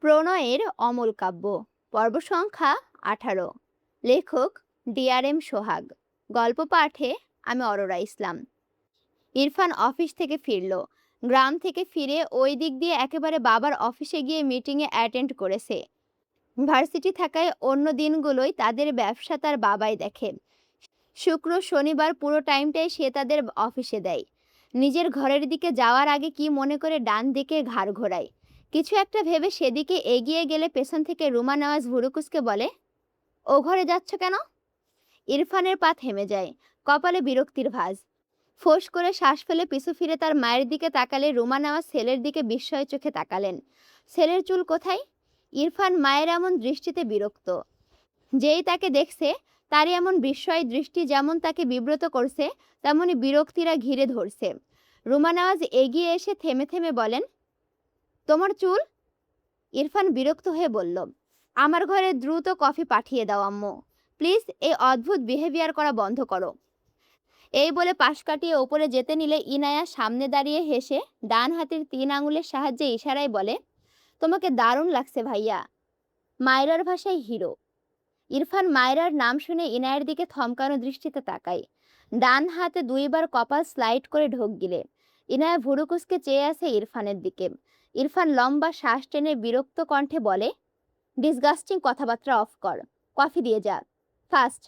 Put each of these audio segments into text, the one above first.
প্রণয়ের অমল কাব্য, পর্ব সংখ্যা 18। লেখক DRM সোহাগ। গল্প পাঠে আমি অরোরা ইসলাম। ইরফান অফিস থেকে ফিরল। গ্রাম থেকে ফিরে ওই দিক দিয়ে একেবারে বাবার অফিসে গিয়ে মিটিংয়ে অ্যাটেন্ড করেছে। ভার্সিটি থাকায় অন্য দিনগুলোই তাদের ব্যবসা তার বাবাই দেখে। শুক্র শনিবার পুরো টাইমটাই সে তাদের অফিসে দেয়। নিজের ঘরের দিকে যাওয়ার আগে কি মনে করে ডান দিকে ঘাড় ঘোরায়। কিছু একটা ভেবে সেদিকে এগিয়ে গেলে পেছন থেকে রুমা নওয়াজ ভুরুকুসকে বলে, ও ঘরে যাচ্ছ কেন? ইরফানের পা থেমে যায়, কপালে বিরক্তির ভাঁজ। ফোঁস করে শ্বাস ফেলে পিছু ফিরে তার মায়ের দিকে তাকালে রুমা নওয়াজ ছেলের দিকে বিস্ময় চোখে তাকালেন। ছেলের চুল কোথায়? ইরফান মায়ের এমন দৃষ্টিতে বিরক্ত। যেই তাকে দেখছে তারই এমন বিস্ময় দৃষ্টি যেমন তাকে বিব্রত করছে, তেমনি বিরক্তিরা ঘিরে ধরছে। রুমা নওয়াজ এগিয়ে এসে থেমে থেমে বলেন, তোমার চুল? ইরফান বিরক্ত হয়ে বলল, আমার ঘরে দ্রুত কফি পাঠিয়ে দাও আম্মু। প্লিজ এই অদ্ভুত বিহেভিয়ার করা বন্ধ করো। এই বলে পাশ কাটিয়ে ওপরে যেতে নিলে ইনায়া সামনে দাঁড়িয়ে হেসে ডান হাতের 3 আঙুলের সাহায্যে ইশারায় বলে, তোমাকে দারুণ লাগছে ভাইয়া। মায়রার ভাষায় হিরো। ইরফান মায়রার নাম শুনে ইনায়ের দিকে থমকানো দৃষ্টিতে তাকায়। ডান হাতে 2বার কপাল স্লাইড করে ঢোক গিলে ইনায়া ভুরুকুসকে চেয়ে আছে ইরফানের দিকে। ইরফান লম্বা শ্বাস টেনে বিরক্ত কণ্ঠে বলে, ডিসগাস্টিং কথাবার্তা অফ কর, কফি দিয়ে যা ফাস্ট।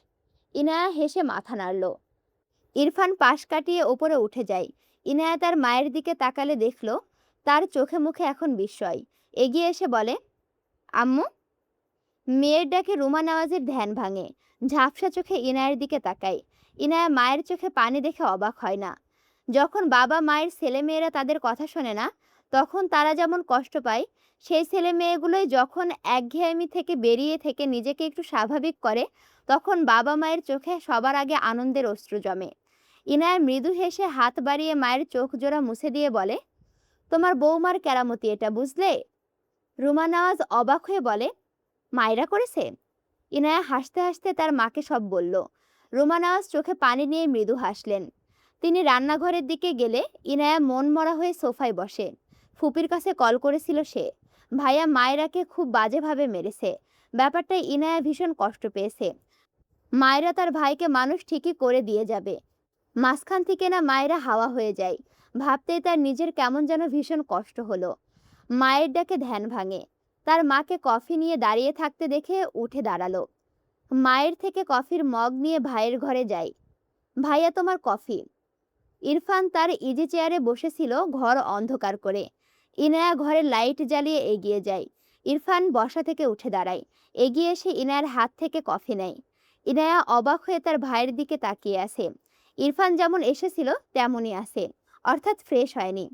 ইনায়া হেসে মাথা নাড়ল। ইরফান পাশ কাটিয়ে ওপরে উঠে যায়। ইনায়া তার মায়ের দিকে তাকালে দেখল তার চোখে মুখে এখন বিস্ময়। এগিয়ে এসে বলে, আম্মু। মেয়ের ডাকে রুমা নওয়াজের ধ্যান ভাঙে। ঝাপসা চোখে ইনায়ের দিকে তাকায়। ইনায়া মায়ের চোখে পানি দেখে অবাক হয় না। যখন বাবা মায়ের ছেলেমেয়েরা তাদের কথা শোনে না, তখন তারা যেমন কষ্ট পায়, সেই ছেলে মেয়েগুলোই যখন একঘেয়েমি থেকে বেরিয়ে থেকে নিজেকে একটু স্বাভাবিক করে, তখন বাবা মায়ের চোখে সবার আগে আনন্দের অশ্রু জমে। ইনায়া মৃদু হেসে হাত বাড়িয়ে মায়ের চোখ জোড়া মুছে দিয়ে বলে, তোমার বৌমার কেরামতি এটা, বুঝলে? রুমা নওয়াজ অবাক হয়ে বলে, মায়েরা করেছে? ইনায়া হাসতে হাসতে তার মাকে সব বলল। রুমা নওয়াজ চোখে পানি নিয়ে মৃদু হাসলেন। তিনি রান্নাঘরের দিকে গেলে ইনায়া মন মরা হয়ে সোফায় বসে। ফুপির কাছে কল করেছিল সে। ভাইয়া মায়েরাকে খুব বাজেভাবে মেরেছে। ব্যাপারটায় ইনায়া ভীষণ কষ্ট পেয়েছে। মায়েরা তার ভাইকে মানুষ ঠিকই করে দিয়ে যাবে, মাঝখান থেকে না মায়েরা হাওয়া হয়ে যায়। ভাবতেই তার নিজের কেমন যেন ভীষণ কষ্ট হলো। মায়ের ডাকে ধ্যান ভাঙে। তার মাকে কফি নিয়ে দাঁড়িয়ে থাকতে দেখে উঠে দাঁড়ালো। মায়ের থেকে কফির মগ নিয়ে ভাইয়ের ঘরে যায়। ভাইয়া তোমার কফি। ইরফান তার ইজি চেয়ারে বসেছিল ঘর অন্ধকার করে। ইনায়া ঘরের লাইট জ্বালিয়ে এগিয়ে যায়। ইরফান বসা থেকে উঠে দাঁড়ায়। এগিয়ে এসে ইনায়ার হাত থেকে কফি নেয়। ইনায়া অবাক হয়ে তার ভাইয়ের দিকে তাকিয়ে আছে। ইরফান যেমন এসেছিল তেমনই আছে, অর্থাৎ ফ্রেশ হয়নি।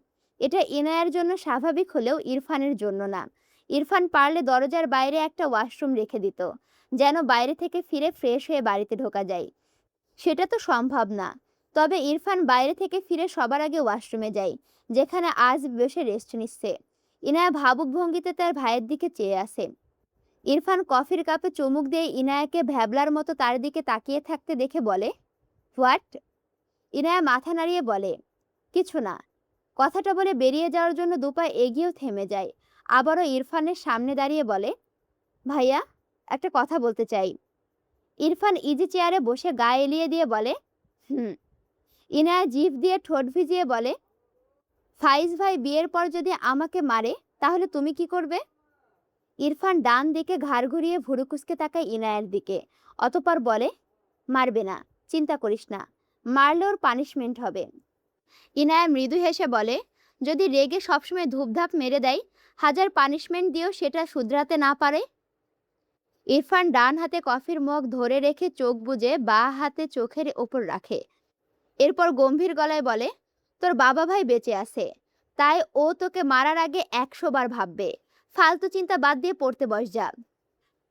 এটা ইনায়ার জন্য স্বাভাবিক হলেও ইরফানের জন্য না। ইরফান পারলে দরজার বাইরে একটা ওয়াশরুম রেখে দিত, যেন বাইরে থেকে ফিরে ফ্রেশ হয়ে বাড়িতে ঢোকা যায়। সেটা তো সম্ভব না। তবে ইরফান বাইরে থেকে ফিরে সবার আগে ওয়াশরুমে যায়, যেখানে আজ বসে রেস্ট নিচ্ছে। ইনায়া ভাবুক ভঙ্গিতে তার ভাইয়ের দিকে চেয়ে আছে। ইরফান কফির কাপে চুমুক দিয়ে ইনায়াকে ভ্যাবলার মতো তার দিকে তাকিয়ে থাকতে দেখে বলে, হোয়াট? ইনায়া মাথা নাড়িয়ে বলে, কিছু না। কথাটা বলে বেরিয়ে যাওয়ার জন্য দুপা এগিয়েও থেমে যায়। আবারও ইরফানের সামনে দাঁড়িয়ে বলে, ভাইয়া, একটা কথা বলতে চাই। ইরফান ইজি চেয়ারে বসে গা এলিয়ে দিয়ে বলে, হুম। ইনায়া জিভ দিয়ে ঠোঁট ভিজিয়ে বলে, ফাইজ ভাই বিয়ের পর যদি আমাকে মারে তাহলে তুমি কি করবে? ইরফান ডান দিকে ঘাড় ঘুরিয়ে ভুরুকুসকে তাকায় ইনায়ের দিকে, অতঃপর বলে, মারবে না, চিন্তা করিস না। মারলে ওর পানিশমেন্ট হবে। ইনায়া মৃদু হেসে বলে, যদি রেগে সবসময় ধূপধাপ মেরে দেয়, হাজার পানিশমেন্ট দিয়েও সেটা শুধরাতে না পারে? ইরফান ডান হাতে কফির মগ ধরে রেখে চোখ বুজে বাঁ হাতে চোখের ওপর রাখে। এরপর গম্ভীর গলায় বলে, তোর বাবা ভাই বেঁচে আছে, তাই ও তোকে মারার আগে 100 বার ভাববে। ফালতু চিন্তা বাদ দিয়ে পড়তে বস যা।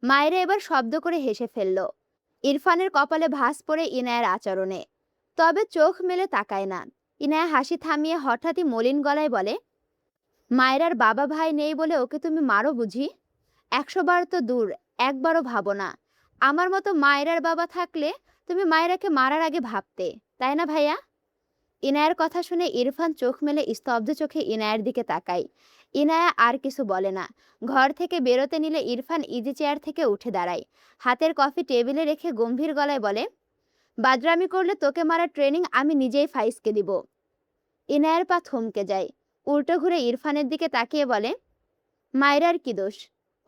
মায়েরা এবার শব্দ করে হেসে ফেলল। ইরফানের কপালে ভাঁজ পড়ে ইনায়ার আচরণে, তবে চোখ মেলে তাকায় না। ইনায়া হাসি থামিয়ে হঠাৎই মলিন গলায় বলে, মায়েরার বাবা ভাই নেই বলে ওকে তুমি মারো বুঝি? 100 বার তো দূর, একবারও ভাবো না। আমার মতো মায়েরার বাবা থাকলে তুমি মায়েরাকে মারার আগে ভাবতে, তাই না ভাইয়া? ইনায়ার কথা শুনে ইরফান চোখ মেলে স্তব্ধ চোখে ইনায়ার দিকে তাকায়। ইনায়া আর কিছু বলে না। ঘর থেকে বেরোতে নিলে ইরফান ইজি চেয়ার থেকে উঠে দাঁড়ায়। হাতের কফি টেবিলে রেখে গম্ভীর গলায় বলে, বাদরামি করলে তোকে মারার ট্রেনিং আমি নিজেই ফাইজকে দিব। ইনায়ার পা থমকে যায়। উল্টো ঘুরে ইরফানের দিকে তাকিয়ে বলে, মায়রার কি দোষ?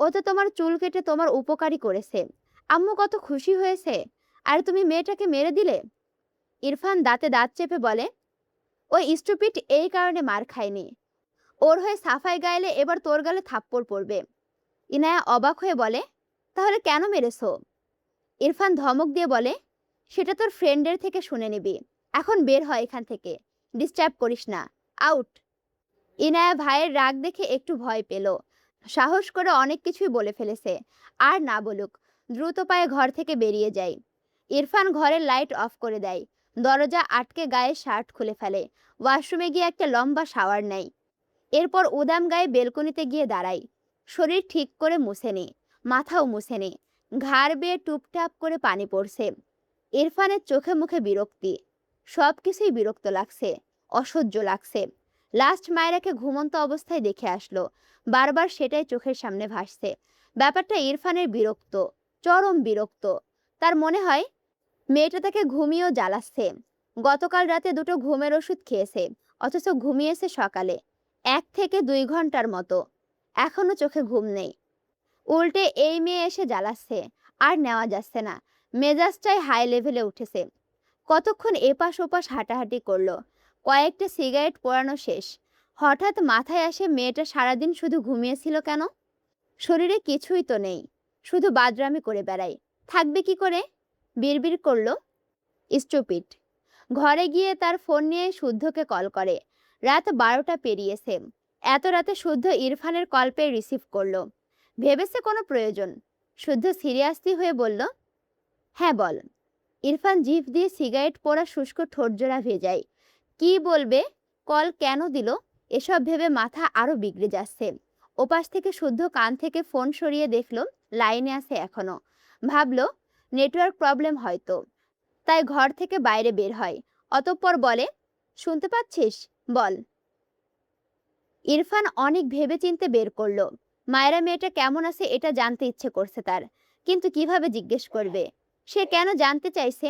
ও তো তোমার চুল কেটে তোমার উপকারী করেছে। আম্মু কত খুশি হয়েছে, আর তুমি মেয়েটাকে মেরে দিলে। ইরফান দাঁতে দাঁত চেপে বলে, ওই স্টুপিড এই কারণে মার খায়নি। ওর হয়ে সাফাই গাইলে এবার তোর গালে থাপ্পড় পড়বে। ইনায়া অবাক হয়ে বলে, তাহলে কেন মেরেছো? ইরফান ধমক দিয়ে বলে, সেটা তোর ফ্রেন্ডের থেকে শুনে নিবি। এখন বের হয় এখান থেকে, ডিস্টার্ব করিস না, আউট। ইনায়া ভাইয়ের রাগ দেখে একটু ভয় পেল। সাহস করে অনেক কিছুই বলে ফেলেছে, আর না বলুক, দ্রুত পায়ে ঘর থেকে বেরিয়ে যায়। ইরফান ঘরের লাইট অফ করে দেয়, দরজা আটকে গায়ে শার্ট খুলে ফেলে, ওয়াশরুমে গিয়ে একটা লম্বা শাওয়ার নেয়। এরপর উদাম গায়ে বেলকনিতে গিয়ে দাঁড়ায়। শরীর ঠিক করে মুছে নে, মাথাও মুছে নে, ঘাড় বেয়ে টুপটাপ করে পানি পড়ছে। ইরফানের চোখে মুখে বিরক্তি, সব কিছুই বিরক্ত লাগছে, অসহ্য লাগছে। লাস্ট মায়রাকে ঘুমন্ত অবস্থায় দেখে আসলো, বারবার সেটাই চোখের সামনে ভাসছে। ব্যাপারটা ইরফানের বিরক্ত, চরম বিরক্ত। তার মনে হয় মেয়েটা তাকে ঘুমিয়েও জ্বালাচ্ছে। গতকাল রাতে দুটো ঘুমের ওষুধ খেয়েছে, অথচ ঘুমিয়েছে সকালে 1 থেকে 2 ঘন্টার মতো। এখনো চোখে ঘুম নেই। উল্টে এই মেয়ে এসে জ্বালাচ্ছে, আর নেওয়া যাচ্ছে না। মেজাজটাই হাই লেভেলে উঠেছে। কতক্ষণ এপাশ ওপাশ হাঁটাহাঁটি করলো, কয়েকটা সিগারেট পোড়ানো শেষ। হঠাৎ মাথায় আসে মেয়েটা সারাদিন শুধু ঘুমিয়েছিল কেন? শরীরে কিছুই তো নেই, শুধু বাদরামি করে বেড়ায়, থাকবে কি করে? বিড়বিড় করলো, স্টুপিড। ঘরে গিয়ে তার ফোন নিয়ে শুদ্ধকে কল করে। রাত 12টা পেরিয়েছে। এত রাতে শুদ্ধ ইরফানের কল পেয়ে রিসিভ করলো। ভেবেছে কোনো প্রয়োজন। শুদ্ধ সিরিয়াসলি হয়ে বলল, হ্যাঁ বল। ইরফান জিভ দিয়ে সিগারেট পোড়া শুষ্ক ঠোঁটজোড়া ভেজায়। কি বলবে, কল কেন দিল, এসব ভেবে মাথা আরো বিগড়ে যাচ্ছে। ওপাশ থেকে শুদ্ধ কান থেকে ফোন সরিয়ে দেখলো লাইনে আছে এখনো। ভাবলো নেটওয়ার্ক প্রবলেম হয়তো, তাই ঘর থেকে বাইরে বের হয়। অতঃপর বলে, শুনতে পাচ্ছিস, বল। ইরফান অনেক ভেবেচিন্তে বের করলো। মায়েরা মেয়েটা কেমন আছে এটা জানতে ইচ্ছে করছে তার, কিন্তু কিভাবে জিজ্ঞেস করবে? সে কেন জানতে চাইছে?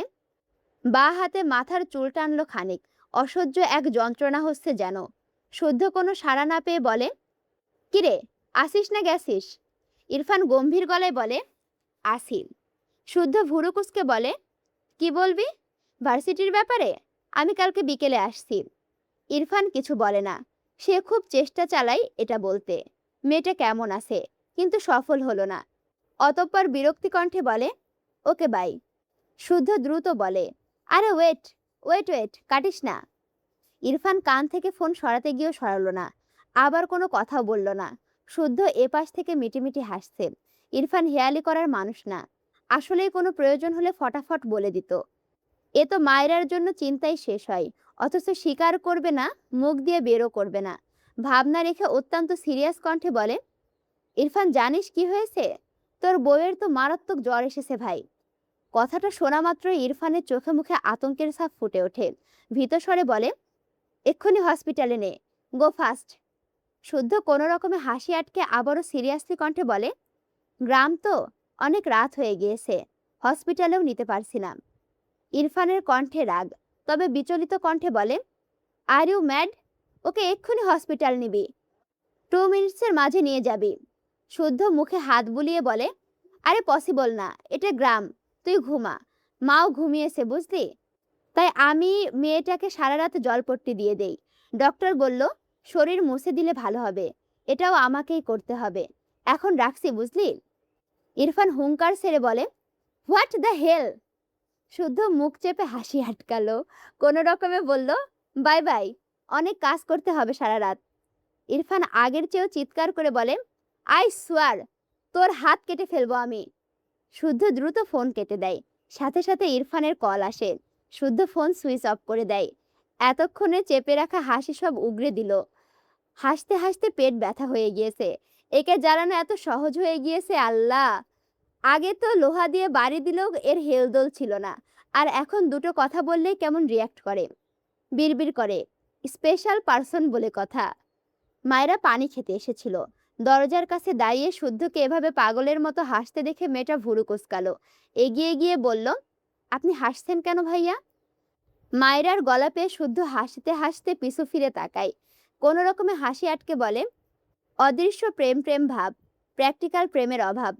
বাঁ হাতে মাথার চুল টানলো খানিক, অসহ্য এক যন্ত্রণা হচ্ছে যেন। শুদ্ধ কোনো সাড়া না পেয়ে বলে, কিরে, আসিস না গেছিস? ইরফান গম্ভীর গলায় বলে, আসি। শুদ্ধ ভুরু কুঁচকে বলে, কি বলবি? ভার্সিটির ব্যাপারে? আমি কালকে বিকেলে আসছি। ইরফান কিছু বলে না। সে খুব চেষ্টা চালায় এটা বলতে, মেয়েটা কেমন আছে, কিন্তু সফল হলো না। অতঃপর বিরক্তি কণ্ঠে বলে, ওকে বাই। শুদ্ধ দ্রুত বলে, আরে ওয়েট ওয়েট ওয়েট, কাটিস না। ইরফান কান থেকে ফোন সরাতে গিয়েও সরালো না, আবার কোনো কথাও বলল না। শুদ্ধ এপাশ থেকে মিটিমিটি হাসছে। ইরফান হেয়ালি করার মানুষ না, আসলেই কোনো প্রয়োজন হলে ফটাফট বলে দিত। এ তো মায়রার জন্য চিন্তাই শেষ হয়, অথচ স্বীকার করবে না, মুখ দিয়ে বেরও করবে না। ভাবনা রেখে অত্যন্ত সিরিয়াস কণ্ঠে বলে, ইরফান জানিস কি হয়েছে? তোর বউয়ের তো মারাত্মক জ্বর এসেছে ভাই। কথাটা শোনা মাত্রই ইরফানের চোখে মুখে আতঙ্কের ছাপ ফুটে ওঠে। ভীত স্বরে বলে, এক্ষুনি হসপিটালে নে, গো ফাস্ট। শুদ্ধ কোনো রকমে হাসি আটকে আবারও সিরিয়াসলি কণ্ঠে বলে, গ্রাম তো, অনেক রাত হয়ে গিয়েছে, হসপিটালেও নিতে পারছি না। ইরফানের কণ্ঠে রাগ, তবে বিচলিত কণ্ঠে বলে, আর ইউ ম্যাড? ওকে এক্ষুনি হসপিটাল নিবি, 2 মিনিটসের মাঝে নিয়ে যাবি। শুদ্ধ মুখে হাত বুলিয়ে বলে, আরে পসিবল না, এটা গ্রাম, তুই ঘুমা। মাও ঘুমিয়েছে বুঝলি, তাই আমি মেয়েটাকে সারা রাত জলপট্টি দিয়ে দেই। ডক্টর বলল শরীর মুছে দিলে ভালো হবে, এটাও আমাকেই করতে হবে। এখন রাখছি বুঝলি। ইরফান হুঙ্কার ছেড়ে বলে, হোয়াট দ্য হেল। শুদ্ধ মুখ চেপে হাসি আটকালো, কোনো রকমে বলল, বাই বাই, অনেক কাজ করতে হবে সারা রাত। ইরফান আগের চেয়েও চিৎকার করে বলে, আই সোয়ার, তোর হাত কেটে ফেলবো আমি। শুদ্ধ দ্রুত ফোন কেটে দেয়। সাথে সাথে ইরফানের কল আসে। শুদ্ধ ফোন সুইচ অফ করে দেয়। এতক্ষণে চেপে রাখা হাসি সব উগরে দিল। হাসতে হাসতে পেট ব্যথা হয়ে গিয়েছে। একে জ্বালানো এত সহজ হয়ে গিয়েছে আল্লাহ। আগে তো লোহা দিয়ে বাড়ি দিলেও এর হেলদোল ছিল না, আর এখন দুটো কথা বললেই কেমন রিয়াক্ট করে, বিড়বিড় করে, স্পেশাল পার্সন বলে কথা। মায়েরা পানি খেতে এসেছিল। দরজার কাছে দাঁড়িয়ে শুদ্ধকে এভাবে পাগলের মতো হাসতে দেখে মেয়েটা ভুরু কুঁচকালো। এগিয়ে গিয়ে বলল, আপনি হাসছেন কেন ভাইয়া? মায়েরার গলা পেয়ে শুদ্ধ হাসতে হাসতে পিছু ফিরে তাকায়। কোনো রকমে হাসি আটকে বলে, অদৃশ্য প্রেম প্রেম ভাব, প্র্যাকটিক্যাল প্রেমের অভাব।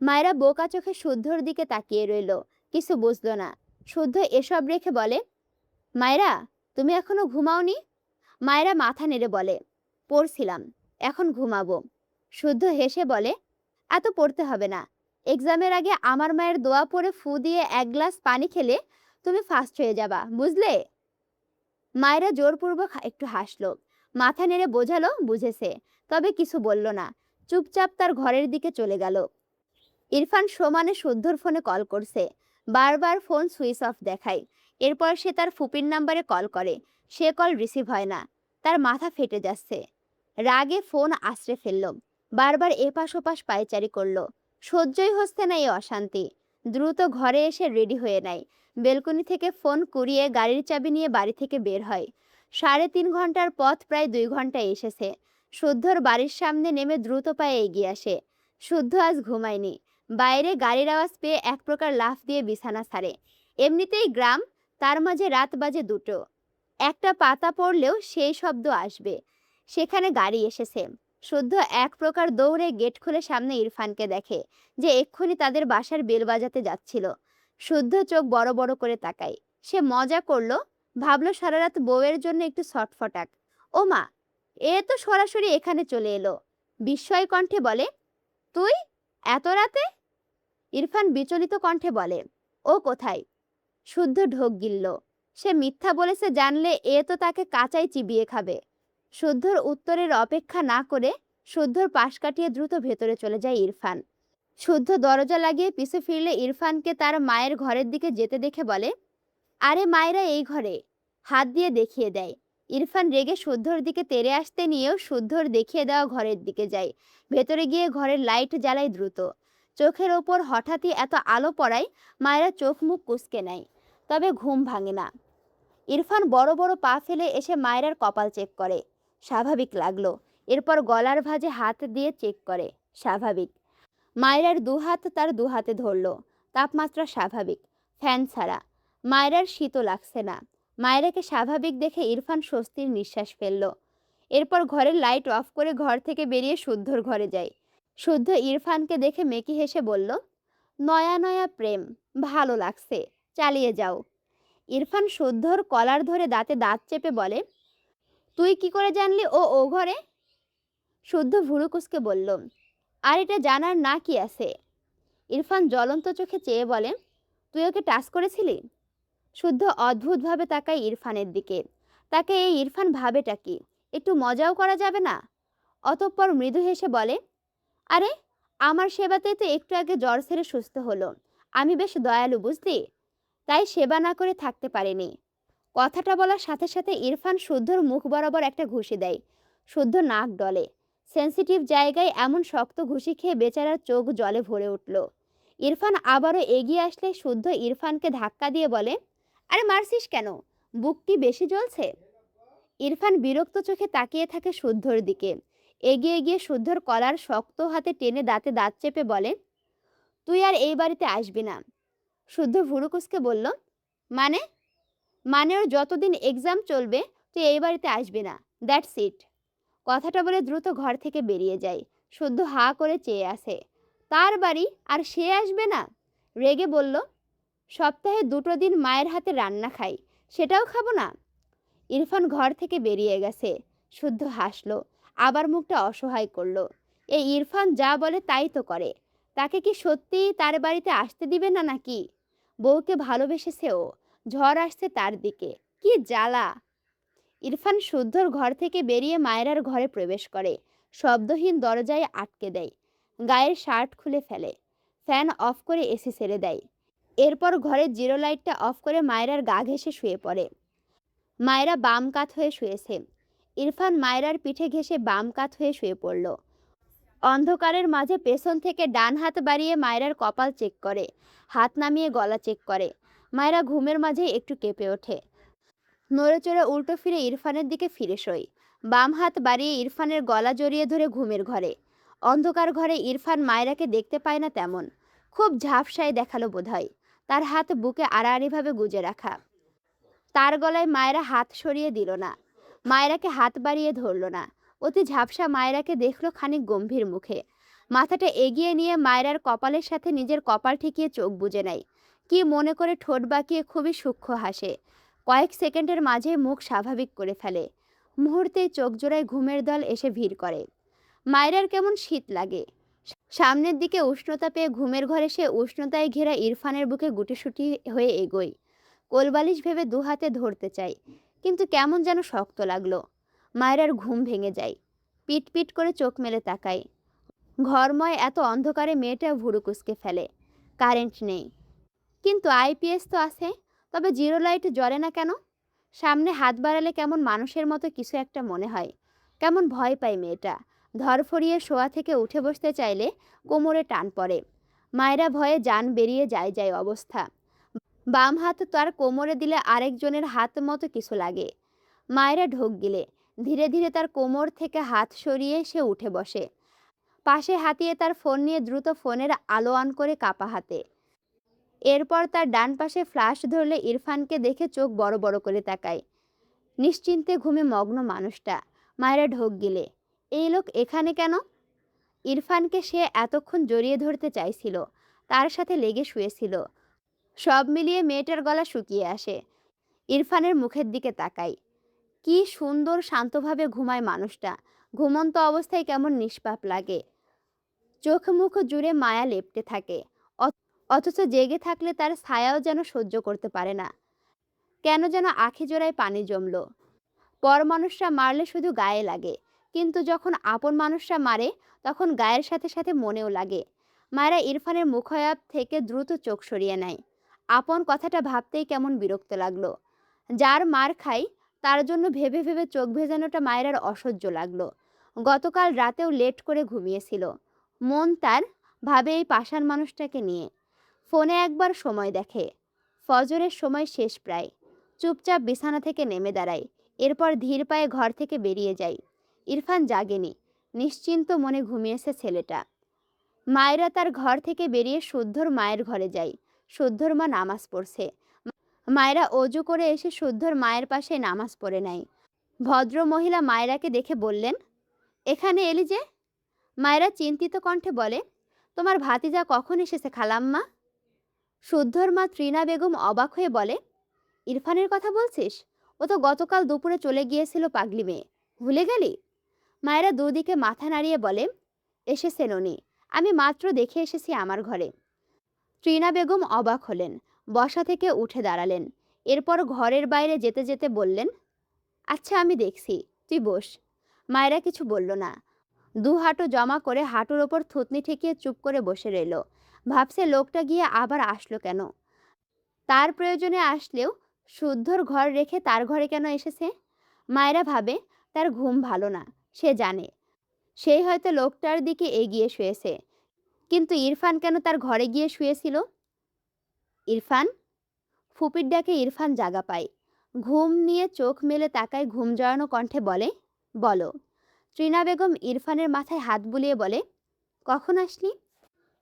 মায়েরা বোকা চোখে শুদ্ধর দিকে তাকিয়ে রইল, কিছু বুঝলো না। শুদ্ধ এসব রেখে বলে, মায়েরা তুমি এখনো ঘুমাওনি? মায়েরা মাথা নেড়ে বলে, পড়ছিলাম, এখন ঘুমাবো। শুদ্ধ হেসে বলে, এত পড়তে হবে না। এক্সামের আগে আমার মায়ের দোয়া পড়ে ফু দিয়ে এক গ্লাস পানি খেলে তুমি ফার্স্ট হয়ে যাবা, বুঝলে? মায়েরা জোরপূর্বক একটু হাসলো, মাথা নেড়ে বোঝালো বুঝেছে, তবে কিছু বলল না। চুপচাপ তার ঘরের দিকে চলে গেল। ইরফান সমানে শুদ্ধর ফোনে কল করছে, বারবার ফোন সুইচ অফ দেখায়। এরপর সে তার ফুপির নাম্বারে কল করে, সে কল রিসিভ হয় না। তার মাথা ফেটে যাচ্ছে। রাগে ফোন আছড়ে ফেলল, বারবার এপাশ ওপাশ পায়চারি করলো। সহ্যই হচ্ছে না এই অশান্তি। দ্রুত ঘরে এসে রেডি হয়ে নেয়। বেলকনি থেকে ফোন কুড়িয়ে গাড়ির চাবি নিয়ে বাড়ি থেকে বের হয়। 3.5 ঘন্টার পথ প্রায় 2 ঘন্টায় এসেছে। শুদ্ধর বাড়ির সামনে নেমে দ্রুত পায়ে এগিয়ে আসে। শুদ্ধ আজ ঘুমায়নি। বাইরে গাড়ির আওয়াজ পেয়ে এক প্রকার লাফ দিয়ে বিছানা ছাড়ে। এমনিতেই গ্রাম, তার মাঝে রাত বাজে 2টো। একটা পাতা পড়লেও সেই শব্দ আসবে। সেখানে গাড়ি এসেছে। শুদ্ধ এক প্রকার দৌড়ে গেট খুলে সামনে ইরফানকে দেখে, যে এক্ষুনি তাদের বাসার বেল বাজাতে যাচ্ছিল। শুদ্ধ চোখ বড় বড় করে তাকায়। সে মজা করলো, ভাবলো সারা রাত বউয়ের জন্য একটু ছটফটাক। ও মা, এ তো সরাসরি এখানে চলে এলো। বিস্ময় কণ্ঠে বলে, তুই এত রাতে? ইরফান বিচলিত কণ্ঠে বলে, ও কোথায়? শুদ্ধ ঢোক গিলল। সে মিথ্যা বলেছে জানলে এ তো তাকে কাঁচাই চিবিয়ে খাবে। শুদ্ধর উত্তরের অপেক্ষা না করে শুদ্ধর পাশ কাটিয়ে দ্রুত ভেতরে চলে যায় ইরফান। শুদ্ধ দরজা লাগিয়ে পিছু ফিরলে ইরফানকে তার মায়ের ঘরের দিকে যেতে দেখে বলে, আরে মায়েরা এই ঘরে। হাত দিয়ে দেখিয়ে দেয়। ইরফান রেগে শুদ্ধর দিকে তেড়ে আসতে নিয়েও শুদ্ধর দেখিয়ে দেওয়া ঘরের দিকে যায়। ভেতরে গিয়ে ঘরের লাইট জ্বালায় দ্রুত। চোখের ওপর হঠাৎই এত আলো পড়ায় মায়েরা চোখ মুখ কুঁচকে নেয়, তবে ঘুম ভাঙে না। ইরফান বড় বড় পা ফেলে এসে মায়েরার কপাল চেক করে, স্বাভাবিক লাগলো। এরপর গলার ভাঁজে হাত দিয়ে চেক করে, স্বাভাবিক। মায়েরার দুহাত তার দুহাতে ধরলো, তাপমাত্রা স্বাভাবিক, ফ্যান ছাড়া। মায়েরার শীতও লাগছে না। মায়েরাকে স্বাভাবিক দেখে ইরফান স্বস্তির নিঃশ্বাস ফেলল। এরপর ঘরের লাইট অফ করে ঘর থেকে বেরিয়ে শুদ্ধর ঘরে যায়। শুদ্ধ ইরফানকে দেখে মেকি হেসে বলল, নয়া নয়া প্রেম, ভালো লাগছে, চালিয়ে যাও। ইরফান শুদ্ধর কলার ধরে দাঁতে দাঁত চেপে বলে, তুই কি করে জানলি ও ও ঘরে? শুদ্ধ ভুরু কুঁচকে বলল, আর এটা জানার না কি আছে? ইরফান জ্বলন্ত চোখে চেয়ে বলে, তুই ওকে টাচ করেছিলি? শুদ্ধ অদ্ভুতভাবে তাকায় ইরফানের দিকে। তাকে এই ইরফান ভাবেটা কি, একটু মজাও করা যাবে না? অতঃপর মৃদু হেসে বলে, আরে আমার সেবাতেই তো একটু আগে জ্বর সেরে সুস্থ হলো। আমি বেশ দয়ালু বুঝলি, তাই সেবা না করে থাকতে পারিনি। কথাটা বলার সাথে সাথে ইরফান শুদ্ধর মুখ বরাবর একটা ঘুষি দেয়। শুদ্ধ নাক ডলে। সেন্সিটিভ জায়গায় এমন শক্ত ঘুষি খেয়ে বেচারার চোখ জলে ভরে উঠল। ইরফান আবারও এগিয়ে আসলে শুদ্ধ ইরফানকে ধাক্কা দিয়ে বলে, আরে মারছিস কেন? বুক কি বেশি জ্বলছে? ইরফান বিরক্ত চোখে তাকিয়ে থাকে শুদ্ধর দিকে। এগিয়ে গিয়ে শুদ্ধর কলার শক্ত হাতে টেনে দাঁতে দাঁত চেপে বলে, তুই আর এই বাড়িতে আসবি না। শুদ্ধ ভুরু কুঁচকে বলল, মানে? মানে ওর যতদিন এক্সাম চলবে তুই এই বাড়িতে আসবি না, দ্যাটস ইট। কথাটা বলে দ্রুত ঘর থেকে বেরিয়ে যায়। শুদ্ধ হা করে চেয়ে আসে। তার বাড়ি আর সে আসবে না? রেগে বলল, সপ্তাহে 2টো দিন মায়ের হাতে রান্না খাই, সেটাও খাবো না? ইরফান ঘর থেকে বেরিয়ে গেছে। শুদ্ধ হাসলো, আবার মুখটা অসহায় করলো। এই ইরফান যা বলে তাই তো করে। তাকে কি সত্যিই তার বাড়িতে আসতে দিবে না নাকি? বউকে ভালোবেসেছে ও, ঝড় আসছে তার দিকে, কি জ্বালা! ইরফান শুদ্ধর ঘর থেকে বেরিয়ে মায়েরার ঘরে প্রবেশ করে। শব্দহীন দরজায় আটকে দেয়। গায়ের শার্ট খুলে ফেলে। ফ্যান অফ করে এসি ছেড়ে দেয়। এরপর ঘরের জিরো লাইটটা অফ করে মায়েরার গা ঘেঁষে শুয়ে পড়ে। মায়েরা বাম কাত হয়ে শুয়েছে। ইরফান মায়েরার পিঠে ঘেঁষে বাম কাত হয়ে শুয়ে পড়ল। অন্ধকারের মাঝে পেছন থেকে ডান হাত বাড়িয়ে মায়েরার কপাল চেক করে, হাত নামিয়ে গলা চেক করে। মায়েরা ঘুমের মাঝে একটু কেঁপে ওঠে। নড়েচড়ে উল্টো ফিরে ইরফানের দিকে ফিরে শোয়। বাম হাত বাড়িয়ে ইরফানের গলা জড়িয়ে ধরে ঘুমের ঘরে। অন্ধকার ঘরে ইরফান মায়রাকে দেখতে পায় না তেমন। খুব ঝাপসায় দেখালো বোধহয়। তার হাত বুকে আড়াআড়িভাবে গুজে রাখা। তার গলায় মায়রা হাত সরিয়ে দিল না, মায়রাকে হাত বাড়িয়ে ধরল না। অতি ঝাপসা মায়রাকে দেখল খানিক গম্ভীর মুখে। মাথাটা এগিয়ে নিয়ে মায়রার কপালের সাথে নিজের কপাল ঠেকিয়ে চোখ বুজে নেয়। কি মনে করে ঠোঁট বাঁকিয়ে খুবই সূক্ষ্ম হাসে। কয়েক সেকেন্ডের মাঝে মুখ স্বাভাবিক করে ফেলে। মুহূর্তেই চোখ জোড়ায় ঘুমের দল এসে ভিড় করে। মায়রার কেমন শীত লাগে। সামনের দিকে উষ্ণতা পেয়ে ঘুমের ঘরে সে উষ্ণতায় ঘেরা ইরফানের বুকে গুটিসুটি হয়ে এগোয়। কোলবালিশ ভেবে দু হাতে ধরতে চাই, কিন্তু কেমন যেন শক্ত লাগলো। মায়রার ঘুম ভেঙে যায়। পিট পিট করে চোখ মেলে তাকায়। ঘরময় এত অন্ধকারে মেয়েটা ভুরু কুঁচকে ফেলে। কারেন্ট নেই, কিন্তু আইপিএস তো আছে। তবে জিরো লাইট জ্বলে না কেন? সামনে হাত বাড়ালে কেমন মানুষের মতো কিছু একটা মনে হয়। কেমন ভয় পায় মেয়েটা। ধরফরিয়ে শোয়া থেকে উঠে বসতে চাইলে কোমরে টান পড়ে। মায়েরা ভয়ে জান বেরিয়ে যায় অবস্থা। বাম হাত তার কোমরে দিলে আরেকজনের হাত মতো কিছু লাগে। মায়েরা ঢোক গিলে ধীরে ধীরে তার কোমর থেকে হাত সরিয়ে সে উঠে বসে। পাশে হাতিয়ে তার ফোন নিয়ে দ্রুত ফোনের আলো অন করে কাপা হাতে। এরপর তার ডান পাশে ফ্ল্যাশ ধরলে ইরফানকে দেখে চোখ বড় বড় করে তাকায়। নিশ্চিন্তে ঘুমে মগ্ন মানুষটা। মায়েরা ঢোক গিলে, এই লোক এখানে কেন? ইরফানকে সে এতক্ষণ জড়িয়ে ধরতে চাইছিল, তার সাথে লেগে শুয়েছিল। সব মিলিয়ে মেয়েটার গলা শুকিয়ে আসে। ইরফানের মুখের দিকে তাকাই। কি সুন্দর শান্তভাবে ঘুমায় মানুষটা। ঘুমন্ত অবস্থায় কেমন নিষ্পাপ লাগে। চোখ মুখ জুড়ে মায়া লেপ্টে থাকে। অথচ জেগে থাকলে তার ছায়াও যেন সহ্য করতে পারে না। কেন যেন আখি জোড়ায় পানি জমলো। পর মানুষরা মারলে শুধু গায়ে লাগে, কিন্তু যখন আপন মানুষরা মারে তখন গায়ের সাথে সাথে মনেও লাগে। মায়েরা ইরফানের মুখায়াব থেকে দ্রুত চোখ সরিয়ে নেয়। আপন কথাটা ভাবতেই কেমন বিরক্ত লাগলো। যার মার খাই তার জন্য ভেবে ভেবে চোখ ভেজানোটা মায়েরার অসহ্য লাগলো। গতকাল রাতেও লেট করে ঘুমিয়েছিল। মন তার ভাবে এই পাষাণ মানুষটাকে নিয়ে। ফোনে একবার সময় দেখে। ফজরের সময় শেষ প্রায়। চুপচাপ বিছানা থেকে নেমে দাঁড়ায়। এরপর ধীর পায়ে ঘর থেকে বেরিয়ে যায়। ইরফান জাগেনি, নিশ্চিন্ত মনে ঘুমিয়েছে ছেলেটা। মায়েরা তার ঘর থেকে বেরিয়ে শুদ্ধর মায়ের ঘরে যায়। শুদ্ধর মা নামাজ পড়ছে। মায়েরা অজু করে এসে শুদ্ধর মায়ের পাশে নামাজ পড়ে নেয়। ভদ্র মহিলা মায়েরাকে দেখে বললেন, এখানে এলি যে? মায়েরা চিন্তিত কণ্ঠে বলে, তোমার ভাতিজা কখন এসেছে খালাম্মা? শুদ্ধর মা ত্রিনা বেগম অবাক হয়ে বলে, ইরফানের কথা বলছিস? ও তো গতকাল দুপুরে চলে গিয়েছিল পাগলি মেয়ে, ভুলে গেলি? মায়েরা দুদিকে মাথা নাড়িয়ে বলে, এসেছেন উনি, আমি মাত্র দেখে এসেছি আমার ঘরে। ত্রিনা বেগম অবাক হলেন, বসা থেকে উঠে দাঁড়ালেন। এরপর ঘরের বাইরে যেতে যেতে বললেন, আচ্ছা আমি দেখছি, তুই বস। মায়েরা কিছু বলল না। দু হাঁটু জমা করে হাঁটুর ওপর থুতনি ঠেকিয়ে চুপ করে বসে রইল। ভাবছে লোকটা গিয়ে আবার আসলো কেন? তার প্রয়োজনে আসলেও শুদ্ধর ঘর রেখে তার ঘরে কেন এসেছে? মায়েরা ভাবে তার ঘুম ভালো না, সে জানে। সেই হয়তো লোকটার দিকে এগিয়ে শুয়েছে। কিন্তু ইরফান কেন তার ঘরে গিয়ে শুয়েছিল? ইরফান? ফুপির ডাকে ইরফান জাগা পায়। ঘুম নিয়ে চোখ মেলে তাকায়, ঘুম জড়ানো কণ্ঠে বলে, বলো। ত্রিনা বেগম ইরফানের মাথায় হাত বুলিয়ে বলে, কখন আসলি?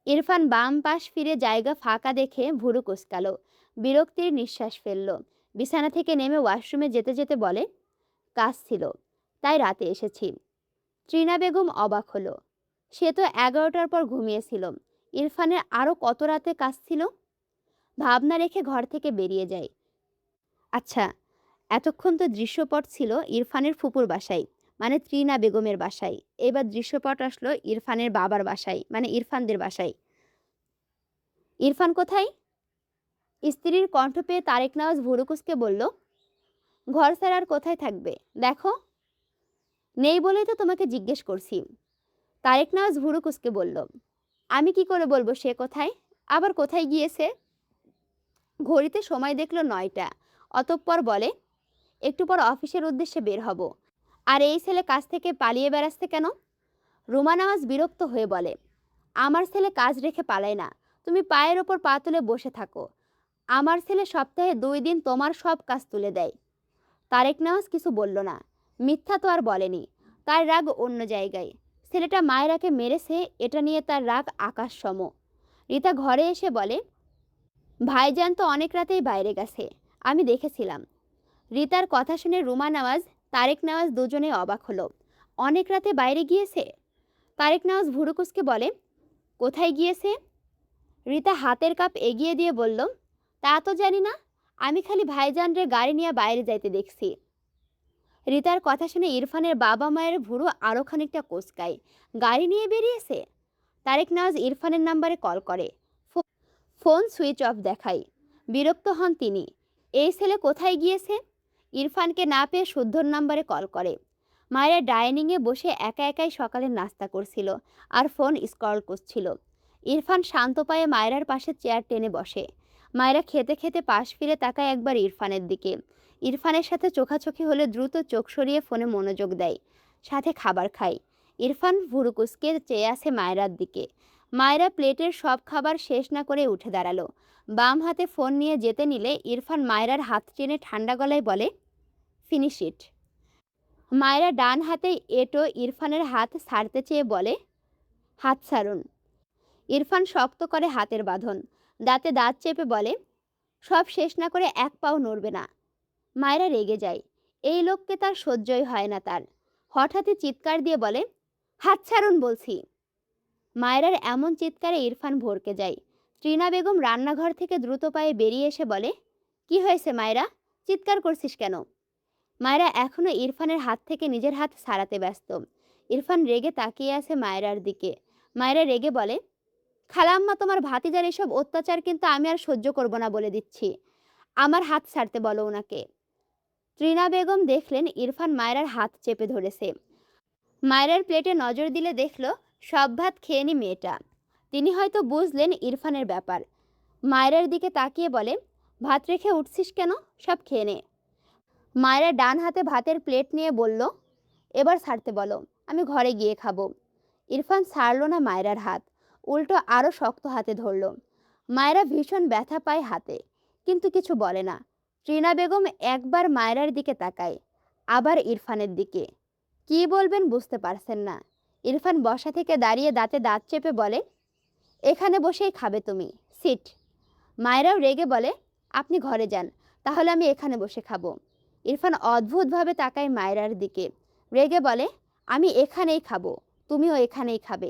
ইরফান বাম পাশ ফিরে জায়গা ফাঁকা দেখে ভুরু কুঁচকালো। বিরক্তির নিঃশ্বাস ফেলল। বিছানা থেকে নেমে ওয়াশরুমে যেতে যেতে বলে, কাজ ছিল, তাই রাতে এসেছি। ত্রিনা বেগম অবাক হলো। সে তো 11টার পর ঘুমিয়েছিল। ইরফানের আরও কত রাতে কাজ ছিল? ভাবনা রেখে ঘর থেকে বেরিয়ে যায়। আচ্ছা, এতক্ষণ তো দৃশ্যপট ছিল ইরফানের ফুপুর বাসায়, মানে ত্রিনা বেগমের বাসায়। এবার দৃশ্যপট আসলো ইরফানের বাবার বাসায়, মানে ইরফানদের বাসায়। ইরফান কোথায়? স্ত্রীর কণ্ঠ পেয়ে তারেক নওয়াজ ভুরু কুঁচকে বলল, ঘর ছাড়া আর কোথায় থাকবে, দেখো। নেই বলেই তো তোমাকে জিজ্ঞেস করছি। তারেক নওয়াজ ভুরু কুঁচকে বলল, আমি কি করে বলবো সে কোথায়? আবার কোথায় গিয়েছে? ঘড়িতে সময় দেখলো 9টা। অতঃপর বলে, একটু পর অফিসের উদ্দেশ্যে বের হব। আর এই ছেলে কাজ থেকে পালিয়ে বেড়াচ্ছে কেন? রুমা নামাজ বিরক্ত হয়ে বলে, আমার ছেলে কাজ রেখে পালায় না, তুমি পায়ের ওপর পা তুলে বসে থাকো। আমার ছেলে সপ্তাহে 2 দিন তোমার সব কাজ তুলে দেয়। তারেক নওয়াজ কিছু বলল না। মিথ্যা তো আর বলেনি। তার রাগ অন্য জায়গায়। ছেলেটা মায়েরাকে মেরেছে, এটা নিয়ে তার রাগ আকাশ সম। রিতা ঘরে এসে বলে, ভাইজান তো অনেক রাতেই বাইরে গেছে, আমি দেখেছিলাম। রিতার কথা শুনে রুমা নওয়াজ, তারেক নওয়াজ দুজনেই অবাক হলো। অনেক রাতে বাইরে গিয়েছে? তারেক নওয়াজ ভুরুকুসকে বলে, কোথায় গিয়েছে? রিতা হাতের কাপ এগিয়ে দিয়ে বলল, তা তো জানি না, আমি খালি ভাইজানরে গাড়ি নিয়ে বাইরে যাইতে দেখছি। রিতার কথা শুনে ইরফানের বাবা মায়ের ভুরু আরও খানিকটা কোঁচকায়। গাড়ি নিয়ে বেরিয়েছে? তারেক নওয়াজ ইরফানের নাম্বারে কল করে। ফোন সুইচ অফ দেখায়। বিরক্ত হন তিনি। এই ছেলে কোথায় গিয়েছে? ইরফানকে না পেয়ে শুদ্ধর নাম্বারে কল করে। মায়েরা ডাইনিংয়ে বসে একা একাই সকালের নাস্তা করছিল আর ফোন স্ক্রল করছিল। ইরফান শান্ত পায়ে মায়রার পাশে চেয়ার টেনে বসে। মায়েরা খেতে খেতে পাশ ফিরে তাকায় একবার ইরফানের দিকে। ইরফানের সাথে চোখাচোখি হলে দ্রুত চোখ সরিয়ে ফোনে মনোযোগ দেয়, সাথে খাবার খায়। ইরফান ভুরুকুসকে চেয়ে আছে মায়রার দিকে। মায়েরা প্লেটের সব খাবার শেষ না করে উঠে দাঁড়ালো। বাম হাতে ফোন নিয়ে যেতে নিলে ইরফান মায়রার হাত টেনে ঠান্ডা গলায় বলে, ফিনিশ ইট। মায়েরা ডান হাতে এঁটো ইরফানের হাত ছাড়তে চেয়ে বলে, হাত ছাড়ুন। ইরফান শক্ত করে হাতের বাঁধন, দাঁতে দাঁত চেপে বলে, সব শেষ না করে এক পাও নড়বে না। মায়েরা রেগে যায়। এই লোককে তার সহ্যই হয় না তার। হঠাৎই চিৎকার দিয়ে বলে, হাত ছাড়ুন বলছি। মায়েরার এমন চিৎকারে ইরফান ভড়কে যায়। ত্রিনা বেগম রান্নাঘর থেকে দ্রুত পায়ে বেরিয়ে এসে বলে, কি হয়েছে মায়েরা, চিৎকার করছিস কেন? মায়েরা এখনও ইরফানের হাত থেকে নিজের হাত ছাড়াতে ব্যস্ত। ইরফান রেগে তাকিয়ে আছে মায়েরার দিকে। মায়েরা রেগে বলে, খালাম্মা, তোমার ভাতিজার এসব অত্যাচার কিন্তু আমি আর সহ্য করব না বলে দিচ্ছি। আমার হাত ছাড়তে বলো ওনাকে। ত্রিনা বেগম দেখলেন ইরফান মায়েরার হাত চেপে ধরেছে। মায়েরার প্লেটে নজর দিলে দেখল সব ভাত খেয়ে নি মেয়েটা। তিনি হয়তো বুঝলেন ইরফানের ব্যাপার। মায়েরার দিকে তাকিয়ে বলে, ভাত রেখে উঠছিস কেন, সব খেয়ে নে। মায়েরা ডান হাতে ভাতের প্লেট নিয়ে বলল, এবার ছাড়তে বলো, আমি ঘরে গিয়ে খাবো। ইরফান ছাড়ল না মায়েরার হাত, উল্টো আরও শক্ত হাতে ধরল। মায়েরা ভীষণ ব্যথা পায় হাতে, কিন্তু কিছু বলে না। ত্রিনা বেগম একবার মায়েরার দিকে তাকায়, আবার ইরফানের দিকে। কি বলবেন বুঝতে পারছেন না। ইরফান বসা থেকে দাঁড়িয়ে দাঁতে দাঁত চেপে বলে, এখানে বসেই খাবে তুমি, সিট। মায়েরাও রেগে বলে, আপনি ঘরে যান, তাহলে আমি এখানে বসে খাবো। ইরফান অদ্ভুতভাবে তাকায় মায়েরার দিকে, রেগে বলে, আমি এখানেই খাবো, তুমিও এখানেই খাবে।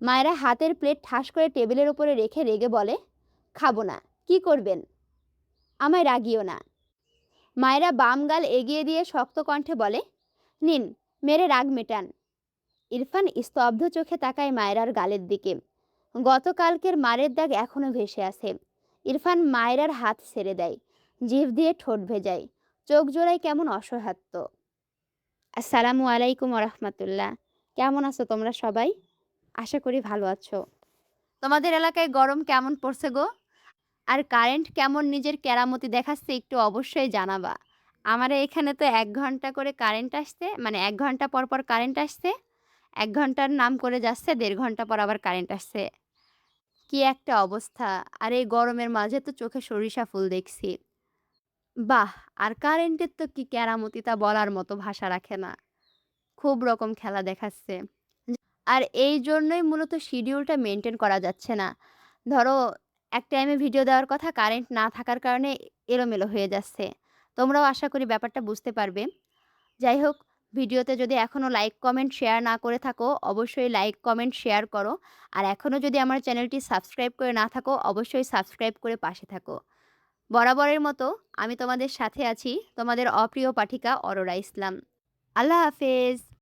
মায়েরা হাতের প্লেট ঠাস করে টেবিলের উপরে রেখে রেগে বলে, খাবো না, কি করবেন? আমায় রাগিও না। মায়েরা বাম গাল এগিয়ে দিয়ে শক্ত কণ্ঠে বলে, নিন, মেরে রাগ মেটান। ইরফান স্তব্ধ চোখে তাকায় মায়েরার গালের দিকে। গতকালকের মারের দাগ এখনো ভেসে আছে। ইরফান মায়েরার হাত ছেড়ে দেয়, জিভ দিয়ে ঠোঁট ভেজায়, চোখ জোড়ায় কেমন অসহায়ত্ব। আসসালামু আলাইকুম রহমতুল্লাহ। কেমন আছো তোমরা সবাই? আশা করি ভালো আছো। তোমাদের এলাকায় গরম কেমন পড়ছে গো? আর কারেন্ট কেমন নিজের কেরামতি দেখাচ্ছে একটু অবশ্যই জানাবা। আমার এখানে তো ১ ঘন্টা করে কারেন্ট আসছে, মানে ১ ঘন্টা পর পর কারেন্ট আসছে, ১ ঘন্টার নাম করে যাচ্ছে, ১.৫ ঘন্টা পর আবার কারেন্ট আসছে। কি একটা অবস্থা! আর এই গরমের মাঝে তো চোখে সরিষা ফুল দেখছি। বাহ! আর কারেন্টের তো কি কেরামতি তা বলার মতো ভাষা রাখে না। খুব রকম খেলা দেখাচ্ছে। আর এই জন্যই মূলত শিডিউলটা মেইনটেইন করা যাচ্ছে না। ধরো এক টাইমে ভিডিও দেওয়ার কথা, কারেন্ট না থাকার কারণে এলোমেলো হয়ে যাচ্ছে। তোমরাও আশা করি ব্যাপারটা বুঝতে পারবে। যাই হোক, ভিডিওতে যদি এখনও লাইক, কমেন্ট, শেয়ার না করে থাকো, অবশ্যই লাইক, কমেন্ট, শেয়ার করো। আর এখনও যদি আমার চ্যানেলটি সাবস্ক্রাইব করে না থাকো, অবশ্যই সাবস্ক্রাইব করে পাশে থাকো। বরাবরের মতো আমি তোমাদের সাথে আছি, তোমাদের অপ্রিয় পাঠিকা অরোরা ইসলাম। আল্লাহ হাফেজ।